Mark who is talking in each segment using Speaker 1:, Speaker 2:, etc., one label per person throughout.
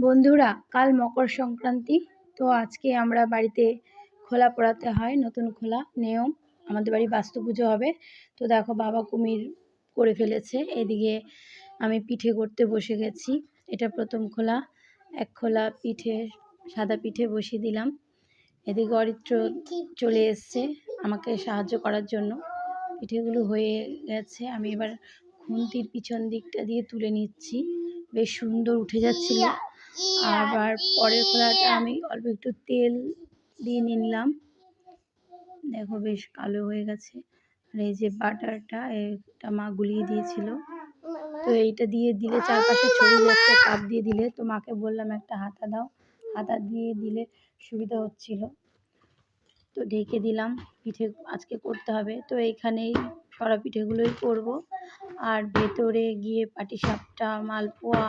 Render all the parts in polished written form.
Speaker 1: বন্ধুরা, কাল মকর সংক্রান্তি। তো আজকে আমরা বাড়িতে খোলা পোড়াতে হয়, নতুন খোলা নিয়ম। আমাদের বাড়ি বাস্তু পুজো হবে। তো দেখো বাবা কুমির করে ফেলেছে। এদিকে আমি পিঠে করতে বসে গেছি। এটা প্রথম খোলা, এক খোলা পিঠে, সাদা পিঠে বসিয়ে দিলাম। এদিকে অরিত্র চলে এসছে আমাকে সাহায্য করার জন্য। পিঠেগুলো হয়ে গেছে, আমি এবার খুন্তির পিছন দিকটা দিয়ে তুলে নিচ্ছি। বেশ সুন্দর উঠে যাচ্ছিল। আবার পরের খোলাটা আমি অল্প একটু তেল দিয়ে নিলাম। দেখো বেশ কালো হয়ে গেছে। আর এই যে বাটারটা, এটা মা গুলিয়ে দিয়েছিল। তো এইটা দিয়ে দিলে চারপাশে ছড়িয়ে যাচ্ছে, কাপ দিয়ে দিলে। তো মাকে বললাম একটা হাতা দাও, হাতা দিয়ে দিলে সুবিধা হচ্ছিল। তো ঢেকে দিলাম। পিঠে আজকে করতে হবে। তো এইখানেই সরা পিঠেগুলোই করব। আর ভেতরে গিয়ে পাটিসাপটা, মালপোয়া,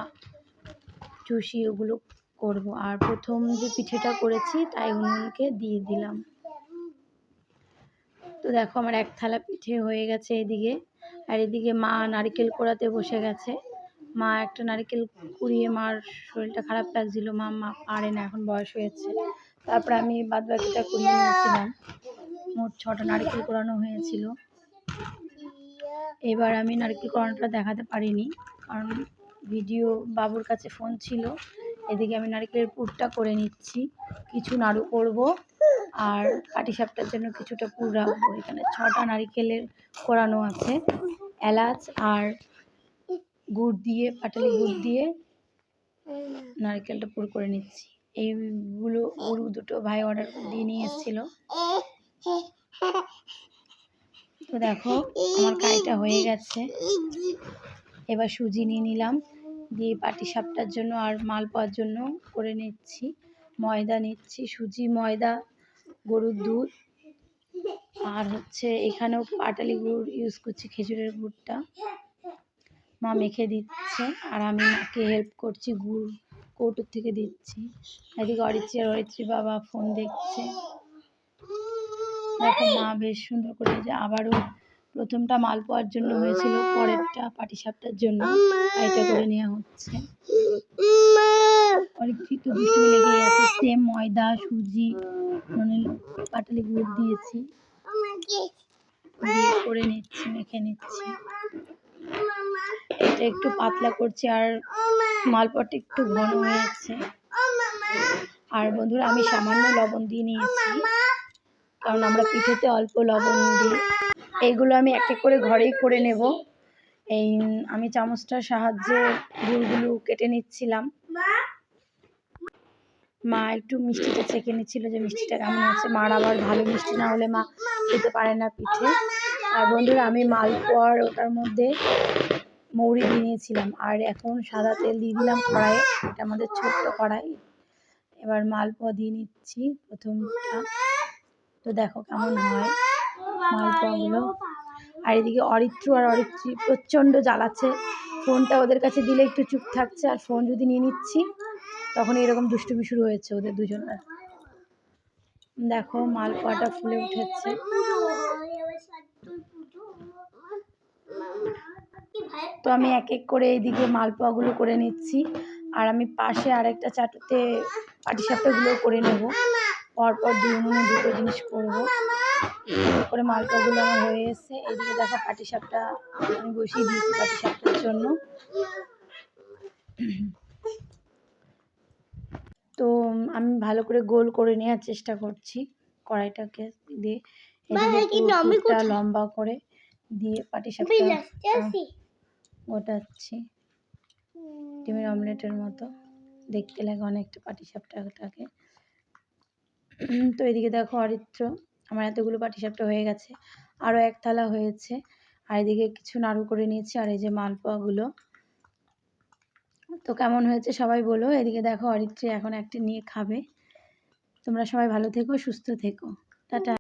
Speaker 1: চুষি ওগুলো করব। আর প্রথম যে পিঠেটা করেছি তাই উনুনকে দিয়ে দিলাম। তো দেখো আমার এক থালা পিঠে হয়ে গেছে এদিকে। আর এদিকে মা নারকেল কোড়াতে বসে গেছে। মা একটা নারকেল কুড়িয়ে, মার শরীরটা খারাপ লাগছিল, মা পারে না, এখন বয়স হয়েছে। তারপরে আমি বাদ বাকিটা কুড়িয়ে নিয়েছিলাম। মোট 6টা নারকেল কোড়ানো হয়েছিল। এবার আমি নারকেল কোড়ানোটা দেখাতে পারিনি, কারণ ভিডিও বাবুর কাছে ফোন ছিল। এদিকে আমি নারকেলের পুরটা করে নিচ্ছি। কিছু নাড়ু করব আর পাটিসাপটার জন্য কিছুটা পুর রাখবো। এখানে 6টা নারকেলের কোড়ানো আছে। এলাচ আর গুড় দিয়ে, পাটালি গুড় দিয়ে নারকেলটা পুর করে নিচ্ছি। এইগুলো গুড় দুটো ভাই অর্ডার দিয়ে নিয়ে এসেছিল। তো দেখো আমার কাইটা হয়ে গেছে। এবার সুজি নিয়ে নিলাম, দিয়ে পাটিসাপটার জন্য আর মালপোয়ার জন্য করে নিচ্ছি। ময়দা নিচ্ছি, সুজি, ময়দা, গরুর দুধ, আর হচ্ছে এখানেও পাটালি গুড় ইউজ করছি, খেজুরের গুড়টা। মা মেখে দিচ্ছে আর আমি মাকে হেল্প করছি, গুড় কৌটোর থেকে দিচ্ছি। এদিকে অরিত্রী আর অরিত্রীর বাবা ফোন দেখছে। দেখো মা বেশ সুন্দর করে, যে আবারও প্রথমটা মালপোয়ার জন্য হয়েছিল, পরেরটা পাটিসাপটার জন্য এটা করে নেওয়া হচ্ছে। অরিত্রী তো দুষ্টুমি লেগে আছে। সেম ময়দা, সুজি, মানে পাটালি গুড় দিয়েছি, দিয়ে করে নিচ্ছি, মেখে নিচ্ছি। এটা একটু পাতলা করছি আর মালপোয়াটা একটু ঘন হয়েছে। আর বন্ধুরা, আমি সামান্য লবণ দিয়ে নিয়েছি, কারণ আমরা পিঠেতে অল্প লবণ দিই। এইগুলো আমি এক এক করে ঘরেই করে নেব। এই আমি চামচটার সাহায্যে গুড়গুলো কেটে নিচ্ছিলাম। মা একটু মিষ্টিটা চেখে নিচ্ছিল যে মিষ্টিটা কেমন আছে। মার আবার ভালো মিষ্টি না হলে মা খেতে পারে না পিঠে। আর বন্ধুরা, আমি মালপোয়ার ওটার মধ্যে মৌরি দিয়ে নিয়েছিলাম, আর এখন সাদা তেল দিয়ে দিলাম কড়াইয়ে। এটা আমাদের ছোট্ট কড়াই। এবার মালপোয়া দিয়ে নিচ্ছি প্রথমটা। তো দেখো কেমন হয় মালপোয়াগুলো। আর এদিকে অরিত্র আর অরিত্রী প্রচণ্ড জ্বালাচ্ছে। ফোনটা ওদের কাছে দিলে একটু চুপ থাকছে, আর ফোন যদি নিয়ে নিচ্ছি তখন এরকম দুষ্টুমি শুরু হয়েছে ওদের দুজনের। দেখো মালপোয়াটা ফুলে উঠেছে। তো আমি এক এক করে এইদিকে মালপোয়াগুলো করে নিচ্ছি, আর আমি পাশে আরেকটা চাটুতে পাটিসাপটাগুলো করে নেব। পরপর দুটো জিনিস করবো। করে মালপোয়াগুলো আমার হয়ে এসছে। এদিকে দেখো পাটিসাপটা আমি বসিয়ে দিয়েছি পাটিসাপটার জন্য। তো আমি ভালো করে গোল করে নেওয়ার চেষ্টা করছি কড়াইটাকে দিয়ে। এদিকে পুরটা লম্বা করে দিয়ে পাটিসাপটা গোটাচ্ছি, ডিমের অমলেটের মতো দেখতে লাগে অনেকটা পাটিসাপটাটাকে। তো এদিকে দেখো অরিত্র, আমার এতগুলো পাটিসাপটা হয়ে গেছে, আরও এক থালা হয়েছে। আর এদিকে কিছু নাড়ু করে নিয়েছি, আর এই যে মালপোয়াগুলো। তো কেমন হয়েছে সবাই বলো। এদিকে দেখো অরিত্রী এখন একটা নিয়ে খাবে। তোমরা সবাই ভালো থেকো, সুস্থ থেকো, টাটা।